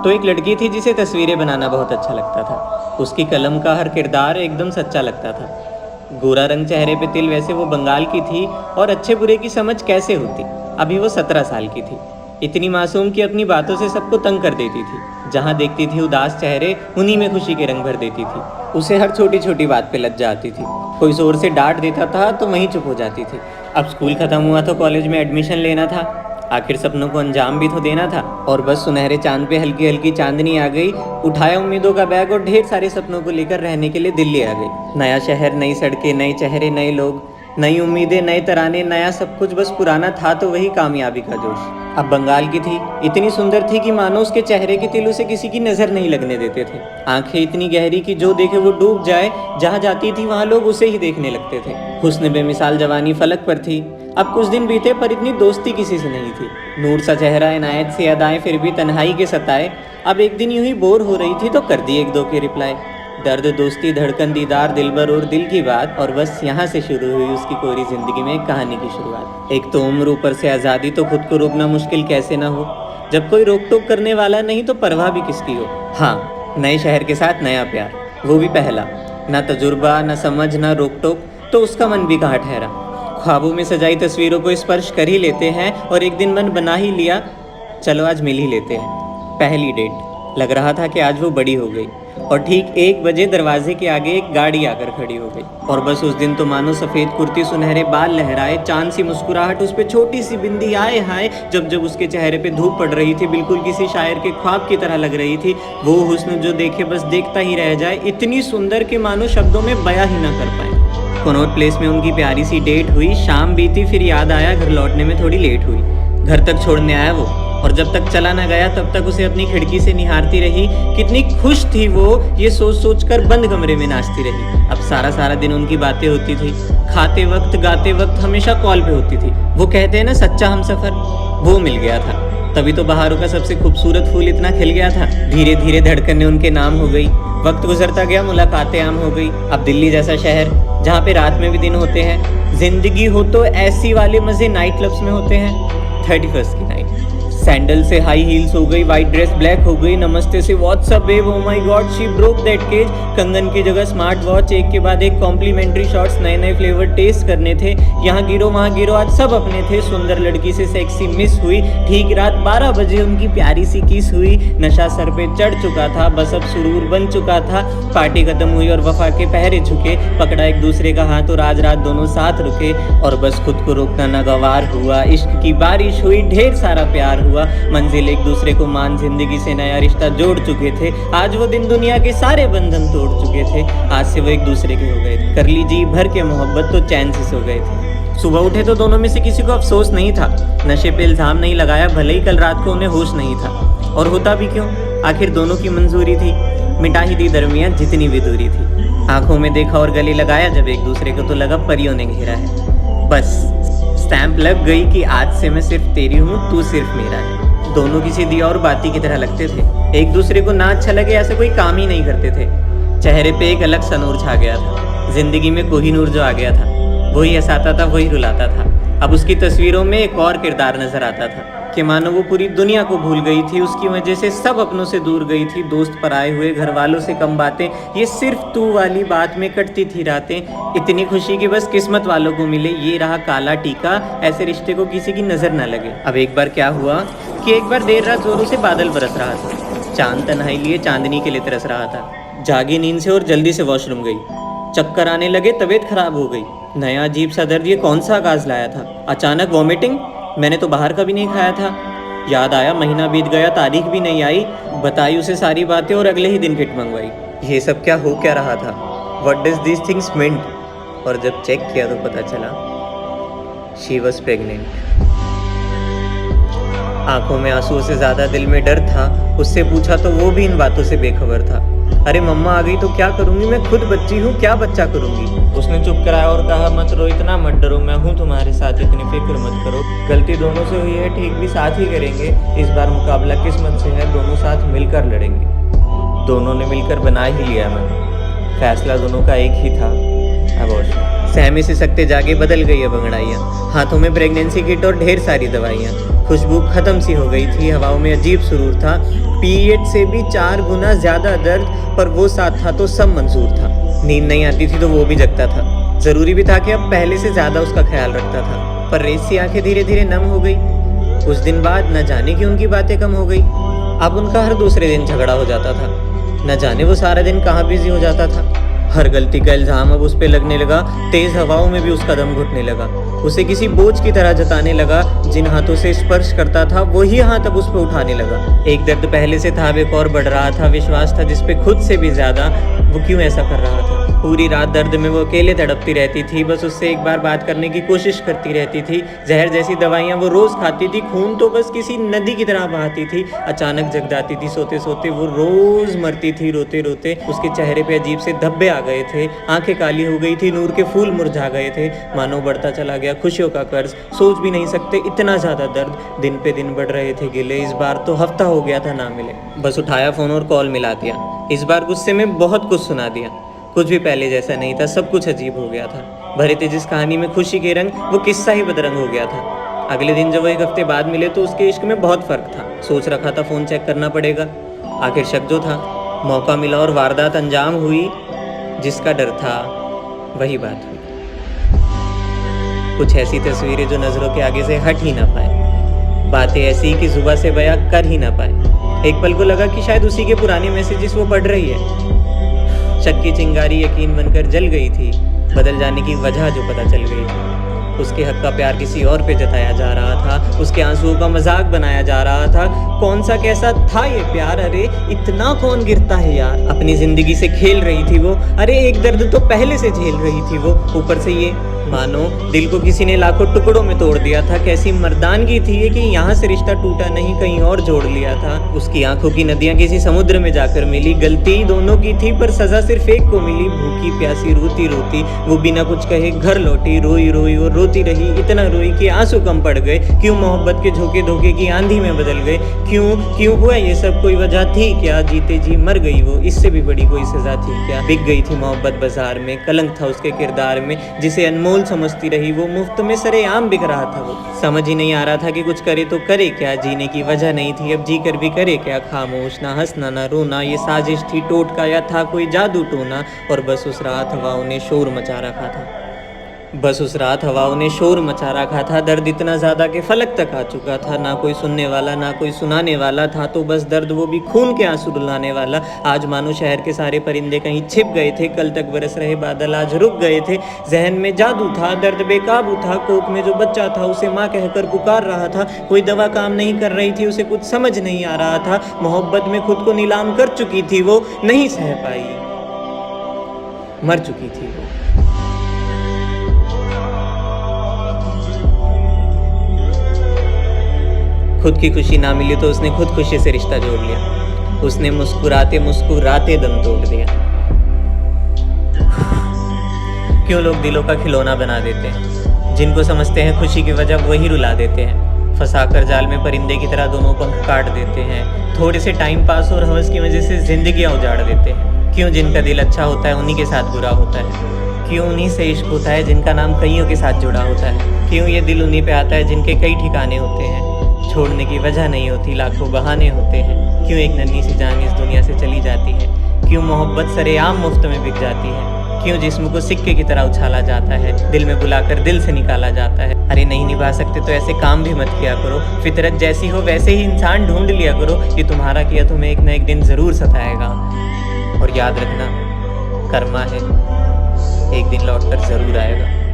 तो एक लड़की थी जिसे तस्वीरें बनाना बहुत अच्छा लगता था। उसकी कलम का हर किरदार एकदम सच्चा लगता था। गोरा रंग चेहरे पे तिल, वैसे वो बंगाल की थी और अच्छे बुरे की समझ कैसे होती। अभी वो 17 साल की थी। इतनी मासूम कि अपनी बातों से सबको तंग कर देती थी। जहाँ देखती थी उदास चेहरे, उन्हीं में खुशी के रंग भर देती थी। उसे हर छोटी छोटी बात पे लज्जा आती थी। कोई जोर से डांट देता था तो वहीं चुप हो जाती थी। अब स्कूल खत्म हुआ तो कॉलेज में एडमिशन लेना था। आखिर सपनों को अंजाम भी तो देना था। और बस सुनहरे चांद पे हल्की हल्की चांदनी आ गई। उठाया उम्मीदों का बैग और ढेर सारे सपनों को लेकर रहने के लिए दिल्ली आ गई। नया शहर, नई सड़कें, नए चेहरे, नए लोग, नई उम्मीदें, नए तराने, नया सब कुछ। बस पुराना था तो वही कामयाबी का जोश। अब बंगाल की थी, इतनी सुंदर थी कि मानो उसके चेहरे के तिल उसे किसी की नजर नहीं लगने देते थे। आंखें इतनी गहरी कि जो देखे वो डूब जाए। जहाँ जाती थी वहाँ लोग उसे ही देखने लगते थे। हुस्न बेमिसाल जवानी फलक पर थी। अब कुछ दिन बीते पर इतनी दोस्ती किसी से नहीं थी। नूर सा चेहरा, इनायत सी अदाएं, फिर भी तन्हाई के सताए। अब एक दिन यूं ही बोर हो रही थी तो कर दी एक दो के रिप्लाई। दर्द, दोस्ती, धड़कन, दीदार, दिलबर और दिल की बात। और बस यहाँ से शुरू हुई उसकी कोरी जिंदगी में एक कहानी की शुरुआत। एक तो उम्र, ऊपर से आज़ादी, तो खुद को रोकना मुश्किल कैसे ना हो। जब कोई रोक टोक करने वाला नहीं तो परवाह भी किसकी हो। हाँ, नए शहर के साथ नया प्यार, वो भी पहला। ना तजुर्बा, ना समझ, ना रोक टोक, तो उसका मन भी कहाँ ठहरा। ख्वाबों में सजाई तस्वीरों को स्पर्श कर ही लेते हैं और एक दिन मन बना ही लिया, चलो आज मिल ही लेते हैं। पहली डेट। लग रहा था कि आज वो बड़ी हो गई। और ठीक 1 बजे दरवाजे के आगे एक गाड़ी आकर खड़ी हो गई। और बस उस दिन तो मानो सफ़ेद कुर्ती, सुनहरे बाल लहराए, चांद सी मुस्कुराहट, उस पे छोटी सी बिंदी, आए हाय। जब जब उसके चेहरे पे धूप पड़ रही थी, बिल्कुल किसी शायर के ख्वाब की तरह लग रही थी। वो हुस्न जो देखे बस देखता ही रह जाए, इतनी सुंदर कि मानो शब्दों में बयां ही ना कर पाए। कनॉट प्लेस में उनकी प्यारी सी डेट हुई। शाम बीती, फिर याद आया घर लौटने में थोड़ी लेट हुई। घर तक छोड़ने आया वो, और जब तक चला ना गया तब तक उसे अपनी खिड़की से निहारती रही। कितनी खुश थी वो, ये सोच सोच कर बंद कमरे में नाचती रही। अब सारा सारा दिन उनकी बातें होती थी। खाते वक्त, गाते वक्त, हमेशा कॉल पे होती थी। वो कहते हैं ना सच्चा हमसफर, वो मिल गया था। तभी तो बहारों का सबसे खूबसूरत फूल इतना खिल गया था। धीरे धीरे धड़कनें उनके नाम हो गई। वक्त गुजरता गया, मुलाकातें आम हो गई। अब दिल्ली जैसा शहर, जहाँ पे रात में भी दिन होते हैं। जिंदगी हो तो ऐसी वाले मजे नाइट क्लब्स में होते हैं। 31st की नाइट। सैंडल से हाई हील्स हो गई, वाइट ड्रेस ब्लैक हो गई, नमस्ते से what's up babe, oh my god she broke that cage. कंगन की जगह स्मार्ट वॉच, एक के बाद एक कॉम्प्लीमेंट्री शॉट्स, नए नए फ्लेवर टेस्ट करने थे। यहाँ गिरो वहाँ गिरो, आज सब अपने थे। सुंदर लड़की से सेक्सी मिस हुई। ठीक रात 12 बजे उनकी प्यारी सी किस हुई। नशा सर पे चढ़ चुका था, बस अब सुरूर बन चुका था। पार्टी खत्म हुई और वफा के पहरे झुके। पकड़ा एक दूसरे का हाथ और आज रात दोनों साथ रुके। और बस खुद को रोकना नागवार हुआ। इश्क की बारिश हुई, ढेर सारा प्यार हुआ। मंजिल एक दूसरे को मान, जिंदगी से नया रिश्ता जोड़ चुके थे। आज वो दिन दुनिया के सारे बंधन तोड़ चुके थे। आज से वो एक दूसरे के हो गए थे। कर ली जी भर के मोहब्बत तो चैन से सो गए थे। सुबह उठे तो दोनों में से किसी को अफसोस नहीं था। नशे पे इल्जाम नहीं लगाया, भले ही कल रात को उन्हें होश नहीं था। और होता भी क्यों, आखिर दोनों की मंजूरी थी। मिटा ही दी दरमियान जितनी भी दूरी थी। आंखों में देखा और गले लगाया जब एक दूसरे को, तो लगा परियों ने घेरा है। बस स्टैंप लग गई कि आज से मैं सिर्फ तेरी हूँ, तू सिर्फ मेरा है। दोनों किसी दिया और बाती की तरह लगते थे। एक दूसरे को ना अच्छा लगे ऐसे कोई काम ही नहीं करते थे। चेहरे पे एक अलग सा नूर छा गया था। जिंदगी में कोहिनूर जो आ गया था, वही हंसाता था, वही रुलाता था। अब उसकी तस्वीरों में एक और किरदार नजर आता था कि मानो वो पूरी दुनिया को भूल गई थी। उसकी वजह से सब अपनों से दूर गई थी। दोस्त पर आए हुए, घर वालों से कम बातें, ये सिर्फ तू वाली बात में कटती थी रातें। इतनी खुशी कि बस किस्मत वालों को मिले, ये रहा काला टीका, ऐसे रिश्ते को किसी की नजर न लगे। अब एक बार क्या हुआ कि एक बार देर रात जोरों से बादल बरस रहा था। चांद तन्हाई लिए चांदनी के लिए तरस रहा था। जागी नींद से और जल्दी से वॉशरूम गई। चक्कर आने लगे, तबीयत खराब हो गई। नया अजीब सा दर्द, ये कौन सा आगाज लाया था। अचानक वॉमिटिंग, मैंने तो बाहर का भी नहीं खाया था। याद आया महीना बीत गया, तारीख भी नहीं आई। बताई उसे सारी बातें और अगले ही दिन किट मंगवाई। ये सब क्या हो क्या रहा था, what does this things meant. और जब चेक किया तो पता चला शी वॉज प्रेग्नेंट। आंखों में आंसुओं से ज्यादा दिल में डर था। उससे पूछा तो वो भी इन बातों से बेखबर था। अरे मम्मा आ गई तो क्या करूंगी, मैं खुद बच्ची हूँ, क्या बच्चा करूंगी। उसने चुप कराया और कहा मत रो, इतना मत डरो, मैं हूँ तुम्हारे साथ, इतनी फिक्र मत करो। गलती दोनों से हुई है, ठीक भी साथ ही करेंगे। इस बार मुकाबला किस्मत से है, दोनों साथ मिलकर लड़ेंगे। दोनों ने मिलकर बना ही लिया मन। फैसला दोनों का एक ही था, अबॉर्शन। सहमे सिसकते जाके बदल गई अब अंगड़ाइयाँ। हाथों में प्रेगनेंसी किट और ढेर सारी दवाइयाँ। खुशबू खत्म सी हो गई थी, हवाओं में अजीब सुरूर था। पीरियड से भी 4 गुना ज्यादा दर्द, पर वो साथ था तो सब मंजूर था। नींद नहीं आती थी तो वो भी जगता था। जरूरी भी था कि अब पहले से ज्यादा उसका ख्याल रखता था। पर रेत सी आंखें धीरे धीरे नम हो गई। कुछ दिन बाद न जाने कि उनकी बातें कम हो गई। अब उनका हर दूसरे दिन झगड़ा हो जाता था। न जाने वो सारा दिन कहाँ बिजी हो जाता था। हर गलती का इल्जाम अब उस पे लगने लगा। तेज हवाओं में भी उसका दम घुटने लगा। उसे किसी बोझ की तरह जताने लगा। जिन हाथों से स्पर्श करता था वही हाथ अब उस पे उठाने लगा। एक दर्द पहले से था, अब एक और बढ़ रहा था। विश्वास था जिसपे खुद से भी ज्यादा वो क्यों ऐसा कर रहा था। पूरी रात दर्द में वो अकेले तड़पती रहती थी। बस उससे एक बार बात करने की कोशिश करती रहती थी। जहर जैसी दवाइयाँ वो रोज खाती थी। खून तो बस किसी नदी की तरह बहाती थी। अचानक जग जाती थी सोते सोते। वो रोज मरती थी रोते रोते। उसके चेहरे पे अजीब से धब्बे आ गए थे। आंखें काली हो गई थी। नूर के फूल मुरझा गए थे। मानो बढ़ता चला गया खुशियों का कर्ज। सोच भी नहीं सकते इतना ज्यादा दर्द। दिन पे दिन बढ़ रहे थे गिले। इस बार तो हफ्ता हो गया था ना मिले। बस उठाया फोन और कॉल मिला दिया। इस बार गुस्से में बहुत कुछ सुना दिया। कुछ भी पहले जैसा नहीं था। सब कुछ अजीब हो गया था। भरे थे जिस कहानी में खुशी के रंग, वो किस्सा ही बदरंग हो गया था। अगले दिन जब वो एक हफ्ते बाद मिले तो उसके इश्क में बहुत फर्क था। सोच रखा था फोन चेक करना पड़ेगा। आखिर शक जो था, मौका मिला और वारदात अंजाम हुई। जिसका डर था वही बात हुई। कुछ ऐसी तस्वीरें जो नजरों के आगे से हट ही ना पाए। बातें ऐसी कि जुबान से बयां कर ही ना पाए। एक पल को लगा कि शायद उसी के पुराने मैसेजेस वो पढ़ रही है। शक की चिंगारी यकीन बनकर जल गई थी। बदल जाने की वजह जो पता चल गई थी। उसके हक का प्यार किसी और पे जताया जा रहा था। उसके आंसुओं का मजाक बनाया जा रहा था। कौन सा कैसा था ये प्यार? अरे इतना कौन गिरता है यार। अपनी जिंदगी से खेल रही थी वो। अरे एक दर्द तो पहले से झेल रही थी वो, ऊपर से ये। मानो दिल को किसी ने लाखों टुकड़ों में तोड़ दिया था। कैसी मर्दानगी थी ये कि यहाँ से रिश्ता टूटा नहीं, कहीं और जोड़ लिया था। उसकी आंखों की नदियां किसी समुद्र में जाकर मिली। गलती दोनों की थी पर सजा सिर्फ एक को मिली। भूखी प्यासी रोती रोती वो बिना कुछ कहे घर लौटी। रोई रोई और रोती रही। इतना रोई कि आंसू कम पड़ गए। क्यों मोहब्बत के झोंके धोखे की आंधी में बदल गए? क्यों हुआ ये सब? कोई वजह थी क्या? जीते जी मर गई वो, इससे भी बड़ी कोई सजा थी क्या? बिक गई थी मोहब्बत बाजार में। कलंक था उसके किरदार में। जिसे अनमोल समझती रही वो मुफ्त में सरेआम बिक रहा था वो। समझ ही नहीं आ रहा था कि कुछ करे तो करे क्या। जीने की वजह नहीं थी, अब जी कर भी करे क्या। खामोश, ना हंसना ना रोना, ये साजिश थी टोटका या था कोई जादू टोना। और बस उस रात हवाओं ने शोर मचा रखा था। दर्द इतना ज्यादा कि फलक तक आ चुका था। ना कोई सुनने वाला, ना कोई सुनाने वाला था। तो बस दर्द, वो भी खून के आंसू रुलाने वाला। आज मानो शहर के सारे परिंदे कहीं छिप गए थे। कल तक बरस रहे बादल आज रुक गए थे। जहन में जादू था, दर्द बेकाबू था। कोख में जो बच्चा था उसे माँ कहकर पुकार रहा था। कोई दवा काम नहीं कर रही थी, उसे कुछ समझ नहीं आ रहा था। मोहब्बत में खुद को नीलाम कर चुकी थी वो, नहीं सह पाई, मर चुकी थी वो। खुद की खुशी ना मिली तो उसने खुद खुशी से रिश्ता जोड़ लिया। उसने मुस्कुराते मुस्कुराते दम तोड़ दिया। क्यों लोग दिलों का खिलौना बना देते हैं? जिनको समझते हैं खुशी की वजह वही रुला देते हैं। फंसाकर जाल में परिंदे की तरह दोनों पंख काट देते हैं। थोड़े से टाइम पास और हवस की वजह से जिंदगियां उजाड़ देते हैं। क्यों जिनका दिल अच्छा होता है उन्हीं के साथ बुरा होता है? क्यों उन्हीं से इश्क होता है जिनका नाम कईयों के साथ जुड़ा होता है? क्यों ये दिल उन्हीं पे आता है जिनके कई ठिकाने होते हैं? छोड़ने की वजह नहीं होती, लाखों बहाने होते हैं। क्यों एक नन्ही सी जान इस दुनिया से चली जाती है? क्यों मोहब्बत सरेआम मुफ्त में बिक जाती है? क्यों जिस्म को सिक्के की तरह उछाला जाता है? दिल में बुलाकर दिल से निकाला जाता है। अरे नहीं निभा सकते तो ऐसे काम भी मत किया करो। फितरत जैसी हो वैसे ही इंसान ढूंढ लिया करो। ये तुम्हारा किया तुम्हें एक न एक दिन जरूर सताएगा। और याद रखना, कर्मा है, एक दिन लौट कर जरूर आएगा।